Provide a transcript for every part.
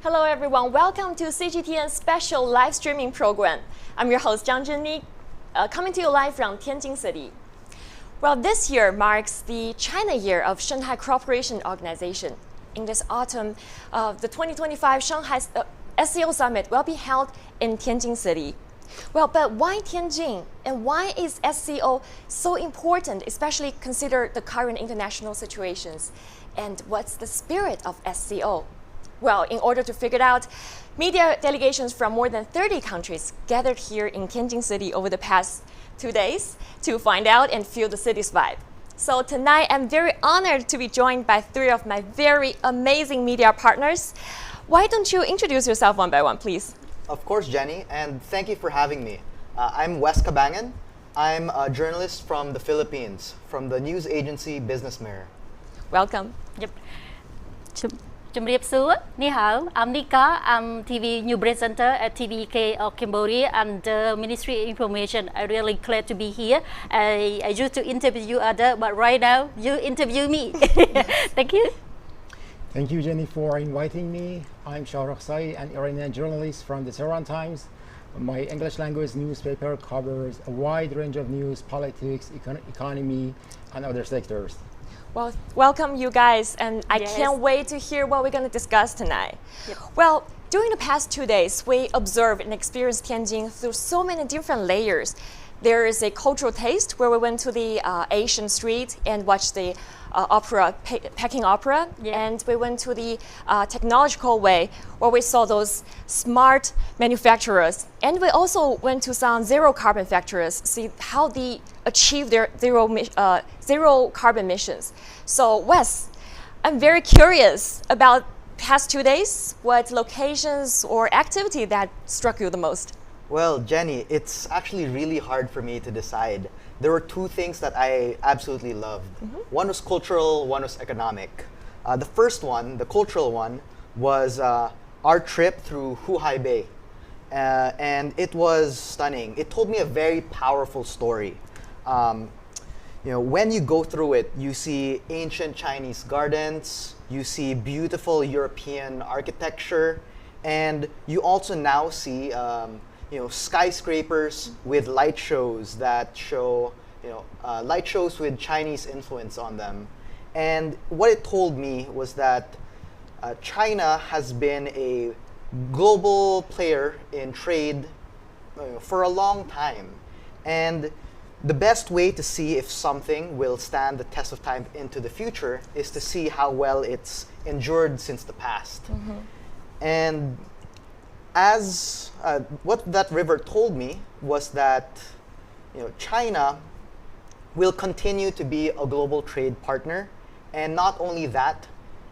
Hello everyone, welcome to CGTN's special live streaming program. I'm your host Zhang Zhenli, coming to you live from Tianjin City. Well, this year marks the China Year of Shanghai Cooperation Organization. In this autumn, the 2025 Shanghai SCO Summit will be held in Tianjin City. Well, but why Tianjin? And why is SCO so important, especially consider the current international situations? And what's the spirit of SCO? Well, in order to figure it out, media delegations from more than 30 countries gathered here in Tianjin City over the past 2 days to find out and feel the city's vibe. So tonight, I'm very honored to be joined by 3 of my very amazing media partners. Why don't you introduce yourself one by one, please? Of course, Jenny, and thank you for having me. I'm Wes Cabangan. I'm a journalist from the Philippines, from the news agency Business Mirror. Welcome. Yep. Chumriep Su, Ni Hao, I'm Nika. I'm TV new presenter at TVK of Cambodia and Ministry of Information. I'm really glad to be here. I used to interview other, but right now you interview me. Thank you. Thank you, Jenny, for inviting me. I'm Shahrukh Sai, an Iranian journalist from the Tehran Times. My English language newspaper covers a wide range of news, politics, economy, and other sectors. Well, welcome you guys, and I Yes. can't wait to hear what we're going to discuss tonight. Yep. Well, during the past 2 days, we observed and experienced Tianjin through so many different layers. There is a cultural taste where we went to the Asian street and watched the Peking Opera, Yeah. and we went to the technological way where we saw those smart manufacturers, and we also went to some zero carbon factories, see how they achieve their zero carbon emissions. So Wes, I'm very curious about past 2 days. What locations or activity that struck you the most? Well, Jenny, it's actually really hard for me to decide. There were 2 things that I absolutely loved. One was cultural, one was economic. The first one, the cultural one, was our trip through Huhai Bay. And it was stunning. It told me a very powerful story. When you go through it, you see ancient Chinese gardens, you see beautiful European architecture, and you also now see skyscrapers with light shows that show, light shows with Chinese influence on them. And what it told me was that China has been a global player in trade for a long time. And the best way to see if something will stand the test of time into the future is to see how well it's endured since the past. And as what that river told me was that China will continue to be a global trade partner, and not only that,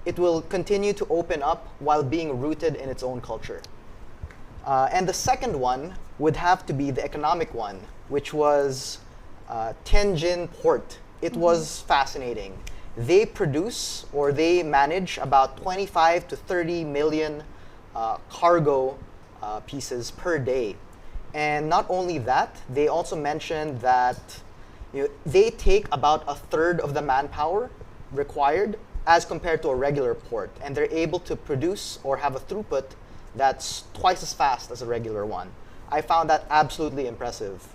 it will continue to open up while being rooted in its own culture. And the second one would have to be the economic one, which was Tianjin port. It was fascinating. They produce, or they manage, about 25 to 30 million cargo pieces per day. And not only that, they also mentioned that they take about a third of the manpower required as compared to a regular port, and they're able to produce or have a throughput that's twice as fast as a regular one. I found that absolutely impressive.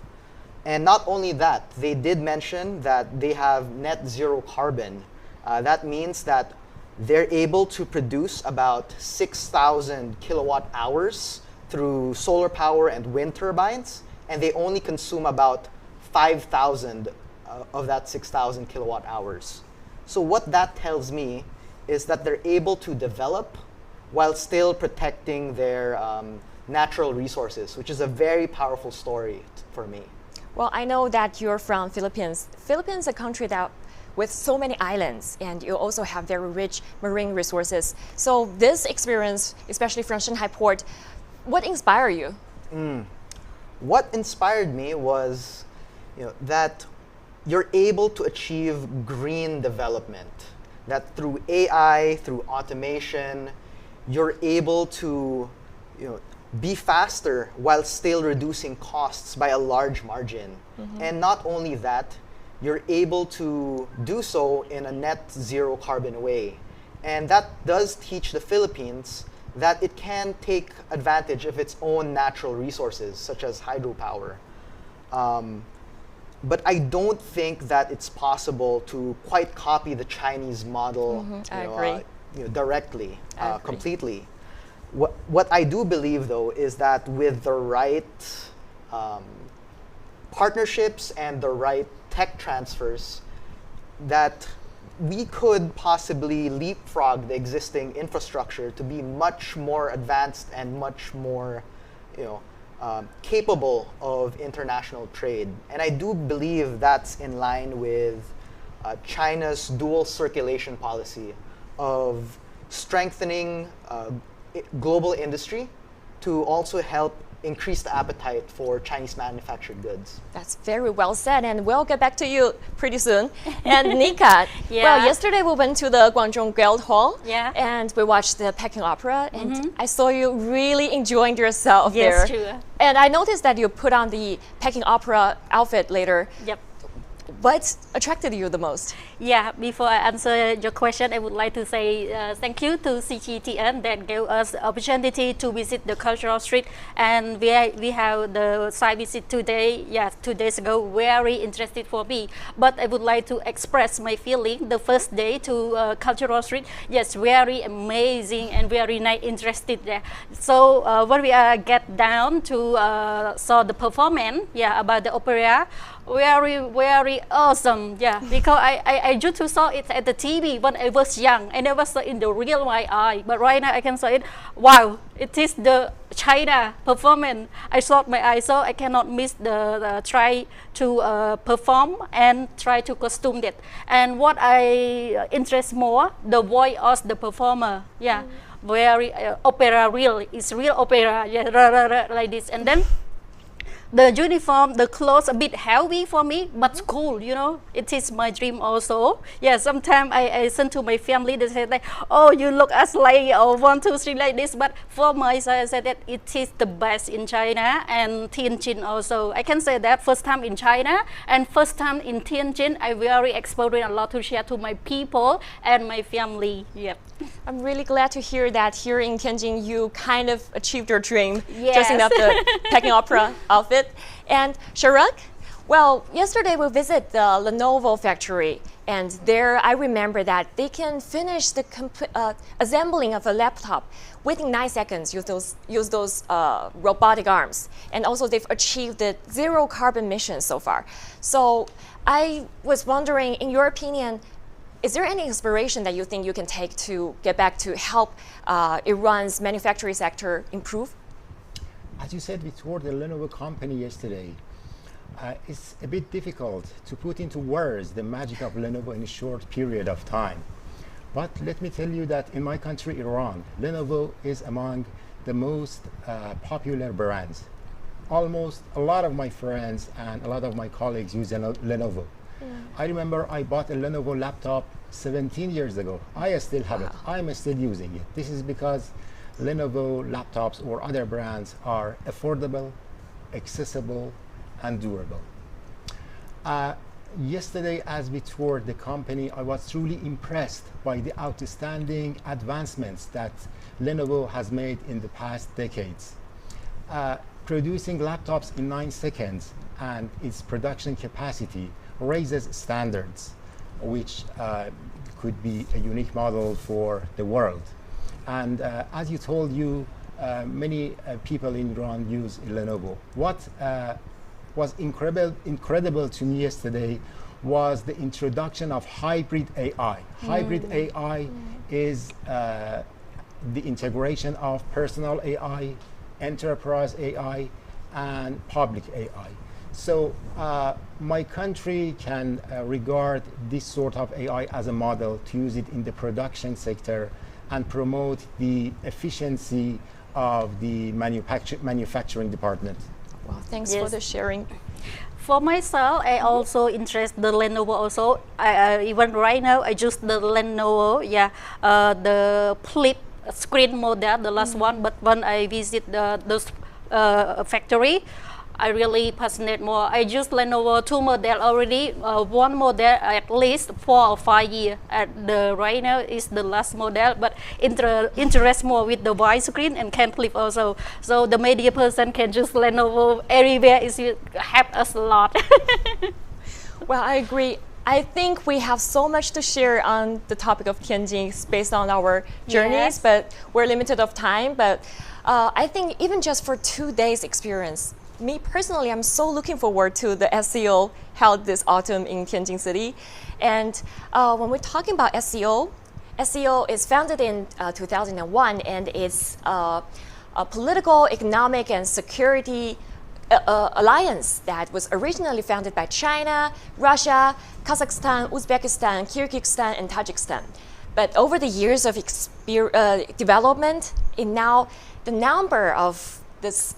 And not only that, they did mention that they have net zero carbon. That means that they're able to produce about 6,000 kilowatt hours through solar power and wind turbines, and they only consume about 5,000 of that 6,000 kilowatt hours. So what that tells me is that they're able to develop while still protecting their natural resources, which is a very powerful story for me. Well, I know that you're from Philippines. Philippines is a country that with so many islands, and you also have very rich marine resources. So this experience, especially from Shanghai Port, what inspired you? What inspired me was that you're able to achieve green development, that through AI, through automation, you're able to be faster while still reducing costs by a large margin. And not only that, you're able to do so in a net zero carbon way. And that does teach the Philippines that it can take advantage of its own natural resources, such as hydropower. But I don't think that it's possible to quite copy the Chinese model I agree. Directly, I agree. completely. What I do believe, though, is that with the right partnerships and the right tech transfers, that we could possibly leapfrog the existing infrastructure to be much more advanced and much more, capable of international trade. And I do believe that's in line with China's dual circulation policy of strengthening global industry to also help increase the appetite for Chinese manufactured goods. That's very well said, and we'll get back to you pretty soon. And Nika, Yeah. well, yesterday we went to the Guangzhou Guild Hall, Yeah. and we watched the Peking Opera, and I saw you really enjoying yourself there. Yes, true. And I noticed that you put on the Peking Opera outfit later. Yep. What attracted you the most? Yeah, before I answer your question, I would like to say thank you to CGTN that gave us the opportunity to visit the cultural street, and we have the site visit today. Yeah, 2 days ago, very interested for me. But I would like to express my feeling. The first day to cultural street, yes, very amazing and very nice, interested there. So when we get down to saw the performance, yeah, about the opera. Very awesome, yeah, because I used to saw it at the TV when I was young. I never saw it in the real my eye, but right now I can see it. Wow, it is the China performance. I saw my eyes, so I cannot miss the try to perform and try to costume it. And what I interest more, the voice of the performer, yeah, very opera real. It's real opera, yeah, like this, and then. The uniform, the clothes a bit heavy for me, but cool, It is my dream also. Yeah, sometimes I send to my family, they say like, oh, you look as like 1, 2, 3 like this. But for myself, I said that it is the best in China and Tianjin also. I can say that first time in China and first time in Tianjin, I very experienced a lot to share to my people and my family. Yep. I'm really glad to hear that here in Tianjin you kind of achieved your dream, Yes. dressing up the Peking Opera outfit. And Sharak, well, yesterday we visited the Lenovo factory, and there I remember that they can finish the assembling of a laptop within 9 seconds. Use those robotic arms, and also they've achieved the 0 carbon emissions so far. So I was wondering, in your opinion, is there any inspiration that you think you can take to get back to help Iran's manufacturing sector improve? As you said, we toured the Lenovo company yesterday. It's a bit difficult to put into words the magic of Lenovo in a short period of time. But let me tell you that in my country, Iran, Lenovo is among the most popular brands. Almost a lot of my friends and a lot of my colleagues use Lenovo. I remember I bought a Lenovo laptop 17 years ago. I still have it. I'm still using it. This is because Lenovo laptops or other brands are affordable, accessible, and durable. Yesterday, as we toured the company, I was truly impressed by the outstanding advancements that Lenovo has made in the past decades. Producing laptops in 9 seconds and its production capacity raises standards, which could be a unique model for the world. And as you told you, many people in Iran use Lenovo. What was incredible to me yesterday was the introduction of hybrid AI. Hybrid AI is the integration of personal AI, enterprise AI, and public AI. So my country can regard this sort of AI as a model to use it in the production sector and promote the efficiency of the manufacturing department. Well, thanks for the sharing. For myself, I also interest the Lenovo also. Even right now, I use the Lenovo, the flip screen model, the last one. But when I visit those factory, I really passionate more. I use Lenovo 2 model already, one model at least 4 or 5 years. Right now is the last model, but interest more with the wide screen and can flip also. So the media person can use Lenovo everywhere. Is help us a lot. Well, I agree. I think we have so much to share on the topic of Tianjin based on our journeys, Yes. but we're limited of time. But I think even just for 2 days experience, me personally, I'm so looking forward to the SCO held this autumn in Tianjin City. And when we're talking about SCO, SCO is founded in 2001, and it's a political, economic, and security alliance that was originally founded by China, Russia, Kazakhstan, Uzbekistan, Kyrgyzstan, and Tajikistan. But over the years of development, now the number of these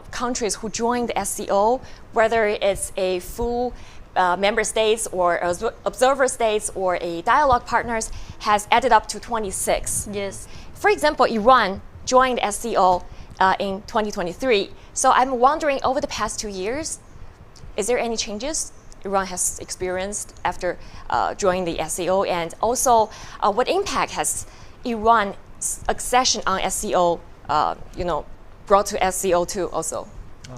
countries who joined the SCO, whether it's a full member states or observer states or a dialogue partners, has added up to 26. Yes. For example, Iran joined SCO in 2023. So I'm wondering, over the past 2 years, is there any changes Iran has experienced after joining the SCO? And also, what impact has Iran's accession on SCO, brought to SCO too also?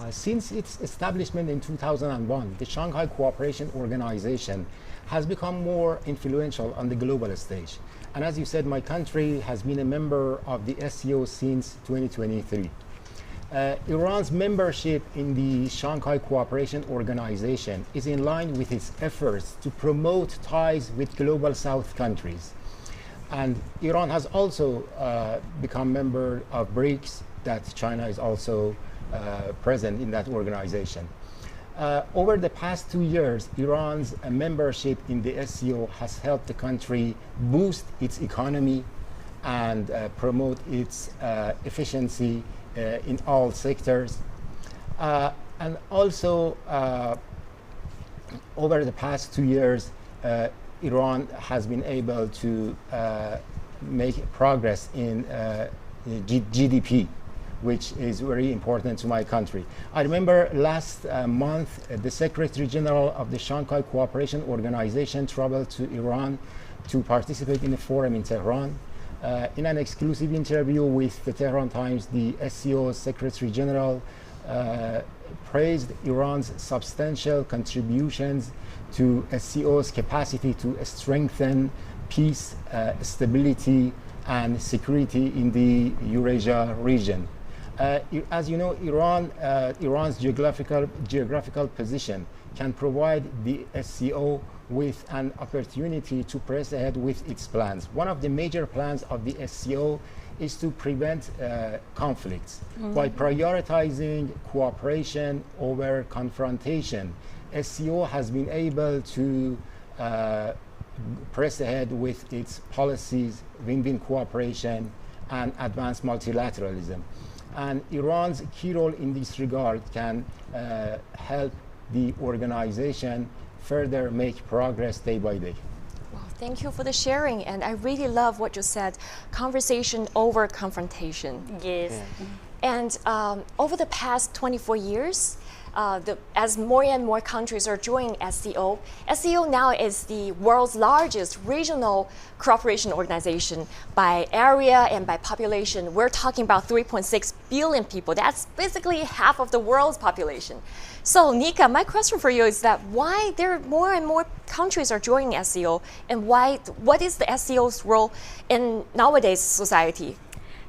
Since its establishment in 2001, the Shanghai Cooperation Organization has become more influential on the global stage. And as you said, my country has been a member of the SCO since 2023. Iran's membership in the Shanghai Cooperation Organization is in line with its efforts to promote ties with global South countries. And Iran has also become member of BRICS, that China is also present in that organization. Over the past 2 years, Iran's membership in the SCO has helped the country boost its economy and promote its efficiency in all sectors. And also, over the past 2 years, Iran has been able to make progress in GDP, which is very important to my country. I remember last month, the Secretary General of the Shanghai Cooperation Organization traveled to Iran to participate in a forum in Tehran. In an exclusive interview with the Tehran Times, the SCO Secretary General praised Iran's substantial contributions to SCO's capacity to strengthen peace, stability, and security in the Eurasia region. As you know, Iran's geographical position can provide the SCO with an opportunity to press ahead with its plans. One of the major plans of the SCO is to prevent conflicts by prioritizing cooperation over confrontation. SCO has been able to press ahead with its policies, win-win cooperation, and advance multilateralism. And Iran's key role in this regard can help the organization further make progress day by day. Well, thank you for the sharing, and I really love what you said, conversation over confrontation. Yes. And over the past 24 years, as more and more countries are joining SCO, SCO now is the world's largest regional cooperation organization by area and by population. We're talking about 3.6 billion people. That's basically half of the world's population. So Nika, my question for you is that why there are more and more countries are joining SCO, and what is the SCO's role in nowadays society?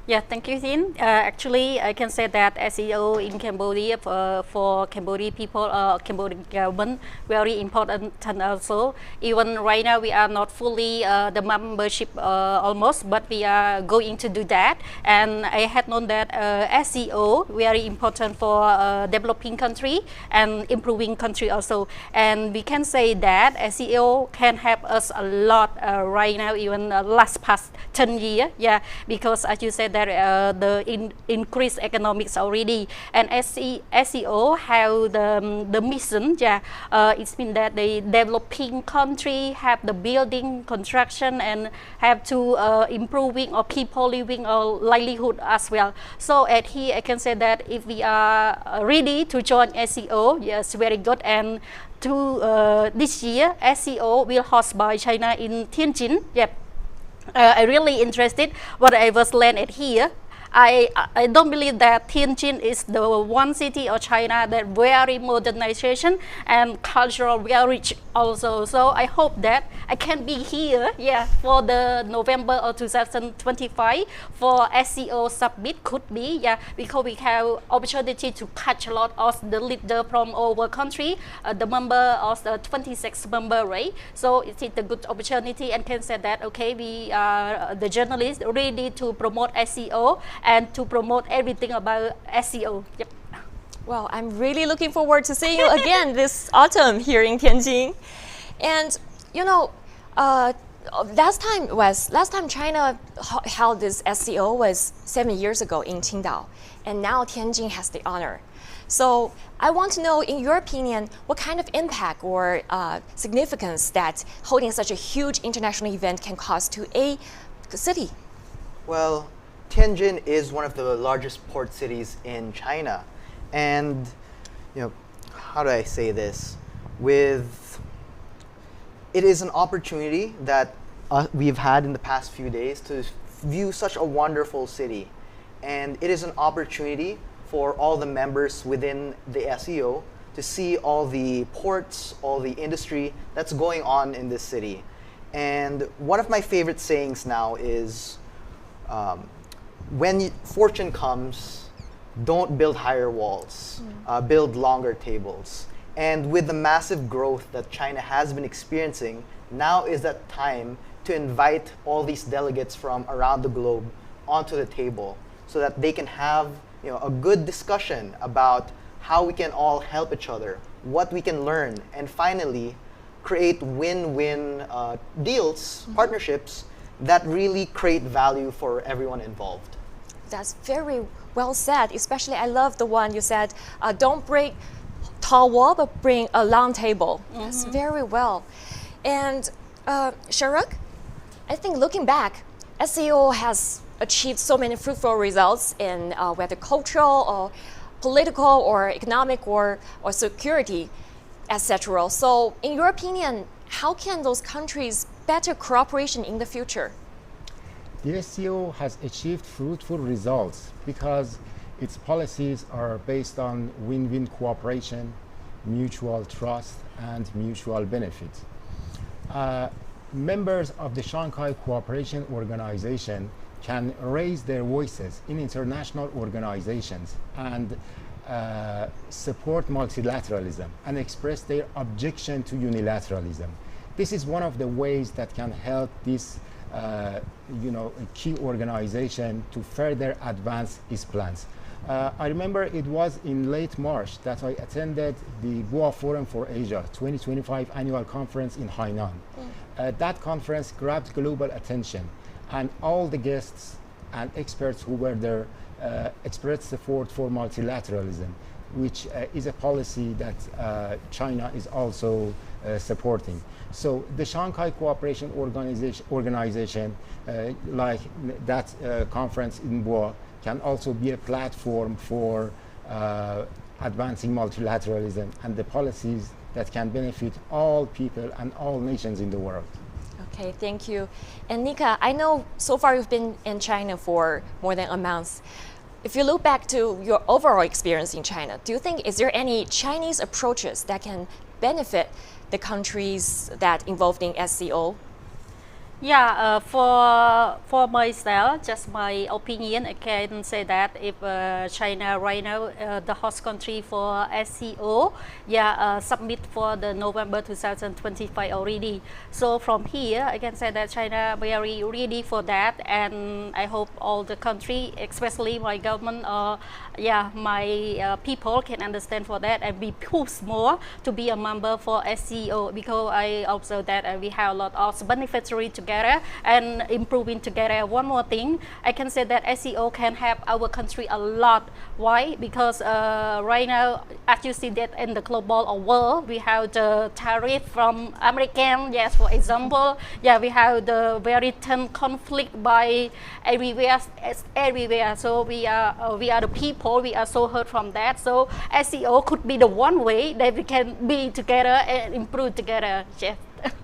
Yeah, thank you, Tin. Actually, I can say that SEO in Cambodia for Cambodian people, Cambodian government, very important and also. Even right now, we are not fully the membership almost, but we are going to do that. And I had known that SEO very important for developing country and improving country also. And we can say that SEO can help us a lot right now, even last past 10 years, yeah, because as you said that the increased economics already, and SCO have the mission, yeah, it's mean that the developing country have the building construction and have to improving or people living or livelihood as well. So at here I can say that if we are ready to join SCO, yes, very good. And to this year SCO will host by China in Tianjin. Yep. I really interested what I was landed here. I don't believe that Tianjin is the one city of China that very modernization and cultural very rich also. So I hope that I can be here, yeah, for the November of 2025 for SCO summit could be, yeah, because we have opportunity to catch a lot of the leader from our country, the member of the 26 member, right? So it is a good opportunity and can say that, okay, we are the journalists ready to promote SCO and to promote everything about SCO. Yep. Well, I'm really looking forward to seeing you again this autumn here in Tianjin. And you know, last time China held this SCO was 7 years ago in Qingdao, and now Tianjin has the honor. So I want to know, in your opinion, what kind of impact or significance that holding such a huge international event can cause to a city? Well, Tianjin is one of the largest port cities in China, and how do I say this? It is an opportunity that we've had in the past few days to view such a wonderful city, and it is an opportunity for all the members within the SCO to see all the ports, all the industry that's going on in this city. And one of my favorite sayings now is, when fortune comes, don't build higher walls, build longer tables. And with the massive growth that China has been experiencing, now is that time to invite all these delegates from around the globe onto the table so that they can have a good discussion about how we can all help each other, what we can learn, and finally create win-win deals, partnerships that really create value for everyone involved. That's very well said. Especially, I love the one you said, don't break tall wall, but bring a long table. That's very well. And Sharuk, I think looking back, SCO has achieved so many fruitful results in whether cultural or political or economic or security, etc. So in your opinion, how can those countries better cooperation in the future? The SCO has achieved fruitful results because its policies are based on win-win cooperation, mutual trust, and mutual benefit. Members of the Shanghai Cooperation Organization can raise their voices in international organizations and support multilateralism and express their objection to unilateralism. This is one of the ways that can help this key organization to further advance its plans. I remember it was in late March that I attended the Boa Forum for Asia 2025 annual conference in Hainan. That conference grabbed global attention, and all the guests and experts who were there expressed support for multilateralism, which is a policy that China is also supporting. So the Shanghai Cooperation Organization, like that conference in Boa, can also be a platform for advancing multilateralism and the policies that can benefit all people and all nations in the world. Okay, thank you. And Nika, I know so far you've been in China for more than a month. If you look back to your overall experience in China, do you think, is there any Chinese approaches that can benefit the countries that involved in SCO? Yeah, for myself, just my opinion, I can say that if China right now, the host country for SCO, submit for the November 2025 already. So from here, I can say that China very ready for that, and I hope all the country, especially my government, my people can understand for that and be pushed more to be a member for SCO, because I observe that we have a lot of beneficiary together together and improving together. One more thing, I can say that SCO can help our country a lot. Why? Because right now, as you see that in the global world, we have the tariff from American, yes, for example. Yeah, we have the very tense conflict by everywhere. So we are the people, we are so hurt from that. So SCO could be the one way that we can be together and improve together. Yes.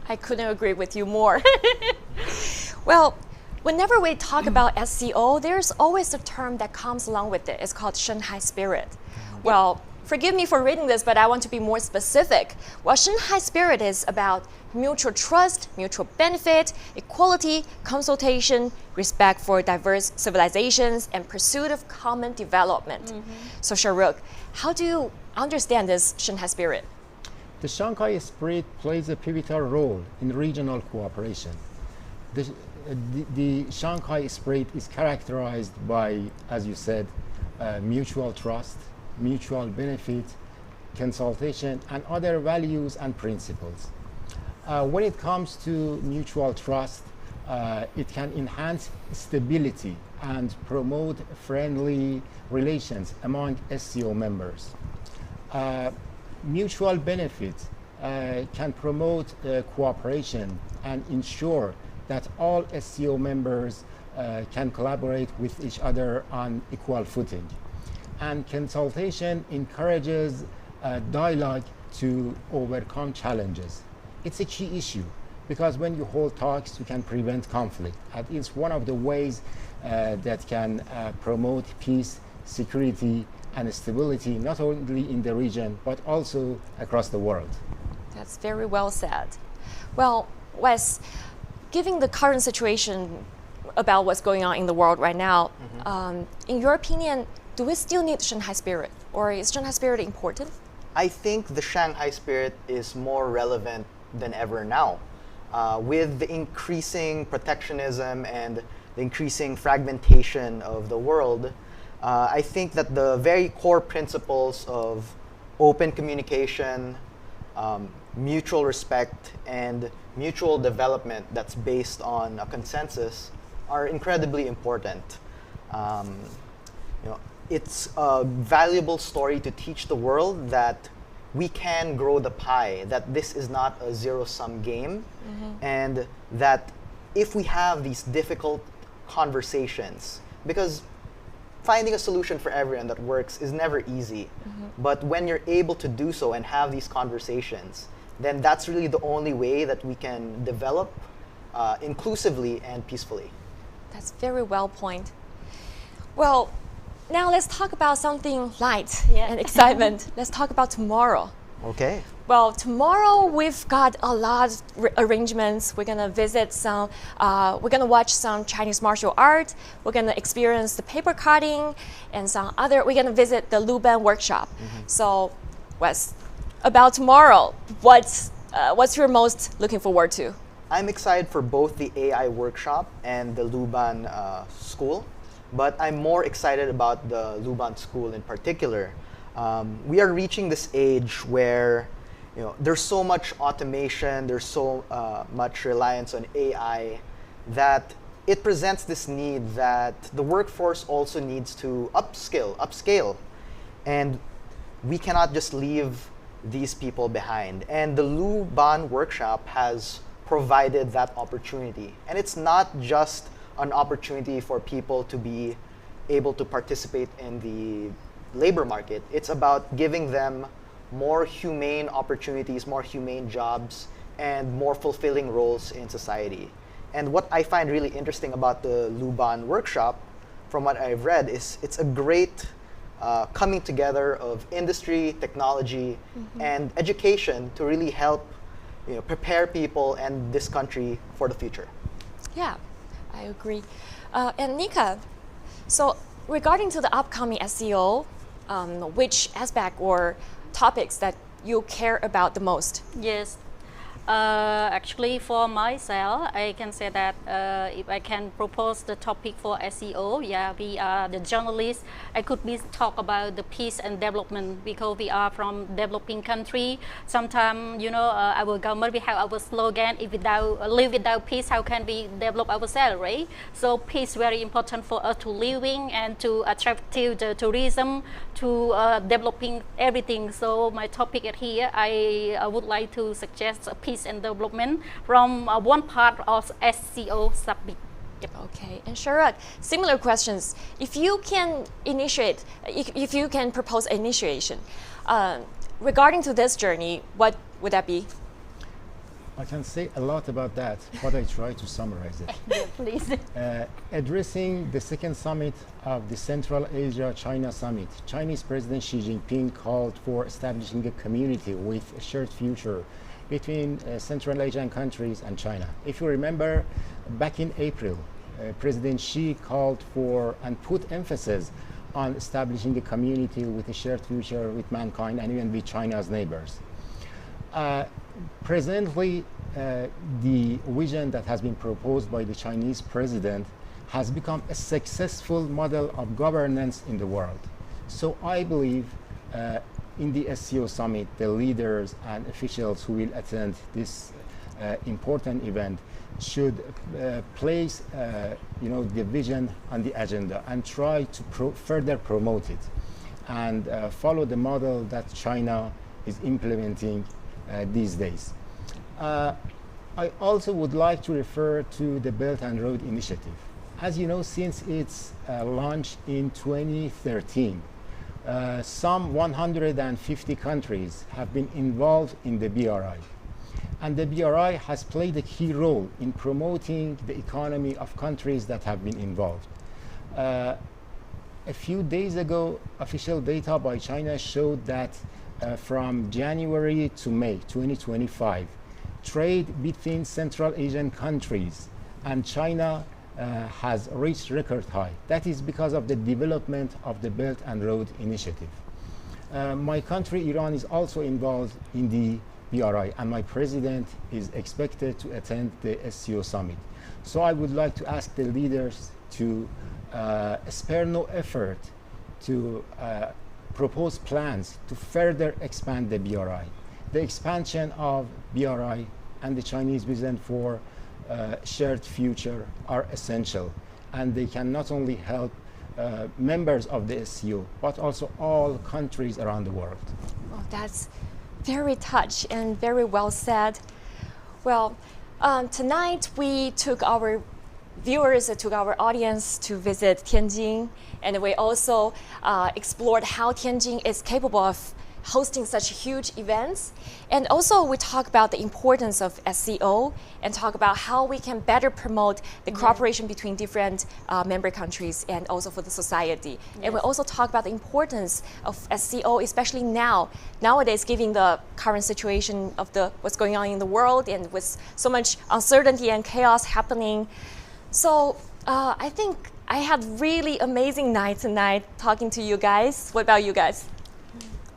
I couldn't agree with you more. Well, whenever we talk about SCO, there's always a term that comes along with it. It's called Shanghai Spirit. Well, forgive me for reading this, but I want to be more specific. Well, Shanghai Spirit is about mutual trust, mutual benefit, equality, consultation, respect for diverse civilizations, and pursuit of common development. So, Shahrukh, how do you understand this Shanghai Spirit? The Shanghai Spirit plays a pivotal role in regional cooperation. The Shanghai Spirit is characterized by, as you said, mutual trust, mutual benefit, consultation, and other values and principles. When it comes to mutual trust, it can enhance stability and promote friendly relations among SCO members. Mutual benefit can promote cooperation and ensure that all SCO members can collaborate with each other on equal footing. And consultation encourages dialogue to overcome challenges. It's a key issue because when you hold talks, you can prevent conflict. And it's one of the ways that can promote peace, security, and stability, not only in the region, but also across the world. That's very well said. Well, Wes, given the current situation about what's going on in the world right now, in your opinion, do we still need Shanghai Spirit, or is Shanghai Spirit important? I think the Shanghai Spirit is more relevant than ever now. With the increasing protectionism and the increasing fragmentation of the world, I think that the very core principles of open communication, mutual respect, and mutual development that's based on a consensus are incredibly important. It's a valuable story to teach the world that we can grow the pie, that this is not a zero-sum game, and that if we have these difficult conversations, because finding a solution for everyone that works is never easy, but when you're able to do so and have these conversations, then that's really the only way that we can develop inclusively and peacefully. That's very well point. Well, now let's talk about something light and excitement. Let's talk about tomorrow. Okay. Well, tomorrow we've got a lot of arrangements. We're gonna visit some, we're gonna watch some Chinese martial art. We're gonna experience the paper cutting and we're gonna visit the Luban workshop. So, Wes, about tomorrow, what's you're most looking forward to? I'm excited for both the AI workshop and the Luban school, but I'm more excited about the Luban school in particular. We are reaching this age where there's so much automation, there's so much reliance on AI that it presents this need that the workforce also needs to upscale. And we cannot just leave these people behind. And the Luban workshop has provided that opportunity. And it's not just an opportunity for people to be able to participate in the labor market. It's about giving them more humane opportunities, more humane jobs, and more fulfilling roles in society. And what I find really interesting about the Luban workshop, from what I've read, is it's a great coming together of industry, technology, and education to really help prepare people and this country for the future. Yeah, I agree. And Nika, so regarding to the upcoming SCO, which aspect or topics that you care about the most? Yes. Actually, for myself, I can say that if I can propose the topic for SCO, yeah, we are the journalists. I could be talk about the peace and development because we are from developing country. Sometimes, you know, our government we have our slogan: if without live without peace, how can we develop ourselves, right? So peace very important for us to living and to attractive the tourism, to developing everything. So my topic at here, I would like to suggest peace and development from one part of SCO summit. Yep. Okay, and Sharak, similar questions. If you can initiate, if you can propose initiation, regarding to this journey, what would that be? I can say a lot about that, but I try to summarize it. Yeah, please. Addressing the second summit of the Central Asia-China Summit, Chinese President Xi Jinping called for establishing a community with a shared future between Central Asian countries and China. If you remember, back in April, President Xi called for and put emphasis on establishing a community with a shared future with mankind and even with China's neighbors. Presently, the vision that has been proposed by the Chinese president has become a successful model of governance in the world. So I believe in the SCO summit, the leaders and officials who will attend this important event should place the vision on the agenda and try to further promote it and follow the model that China is implementing these days. I also would like to refer to the Belt and Road Initiative. As you know, since its launch in 2013, some 150 countries have been involved in the BRI. And the BRI has played a key role in promoting the economy of countries that have been involved. A few days ago, official data by China showed that from January to May 2025, trade between Central Asian countries and China has reached record high. That is because of the development of the Belt and Road Initiative. My country, Iran, is also involved in the BRI, and my president is expected to attend the SCO summit. So I would like to ask the leaders to spare no effort to propose plans to further expand the BRI. The expansion of BRI and the Chinese vision for shared future are essential, and they can not only help members of the SCO, but also all countries around the world. Oh, that's very touched and very well said. Well, tonight we took our viewers, took our audience to visit Tianjin, and we also explored how Tianjin is capable of hosting such huge events. And also we talk about the importance of SCO and talk about how we can better promote the cooperation between different member countries and also for the society. Yes. And we also talk about the importance of SCO, especially nowadays, given the current situation of what's going on in the world and with so much uncertainty and chaos happening. So I think I had really amazing night tonight talking to you guys. What about you guys?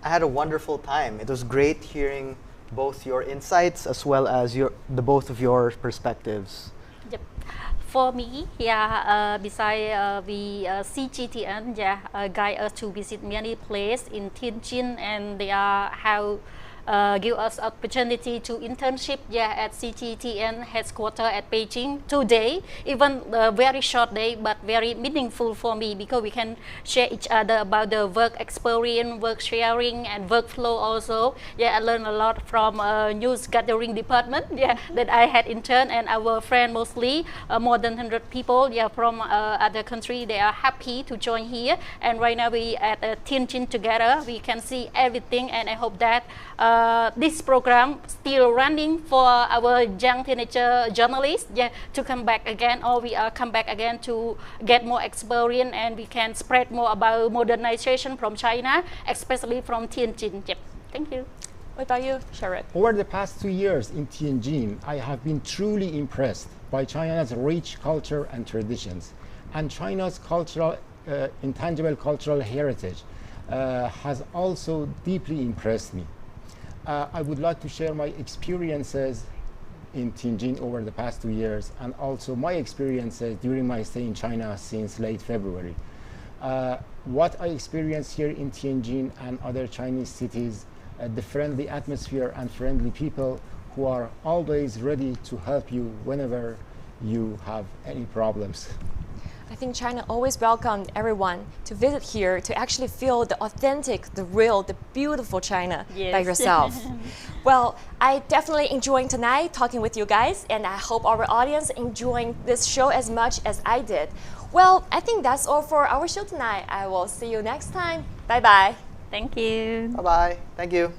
I had a wonderful time. It was great hearing both your insights as well as both of your perspectives. Yep. For me, yeah, besides CGTN, guide us to visit many places in Tianjin, and they have give us opportunity to internship at CGTN headquarters at Beijing today, even a very short day, but very meaningful for me because we can share each other about the work experience, work sharing, and workflow also. I learned a lot from news gathering department that I had intern, and our friend mostly more than 100 people from other country. They are happy to join here, and right now we at Tianjin together. We can see everything, and I hope that this program still running for our young teenager journalists to come back again, or we come back again to get more experience, and we can spread more about modernization from China, especially from Tianjin. Thank you. What about you, Sharat? Over the past 2 years in Tianjin, I have been truly impressed by China's rich culture and traditions, and China's intangible cultural heritage has also deeply impressed me. I would like to share my experiences in Tianjin over the past 2 years, and also my experiences during my stay in China since late February. What I experienced here in Tianjin and other Chinese cities, the friendly atmosphere and friendly people who are always ready to help you whenever you have any problems. I think China always welcomed everyone to visit here to actually feel the authentic, the real, the beautiful China by Yes. yourself. Well, I definitely enjoyed tonight talking with you guys, and I hope our audience enjoying this show as much as I did. Well, I think that's all for our show tonight. I will see you next time. Bye-bye. Thank you. Bye-bye. Thank you.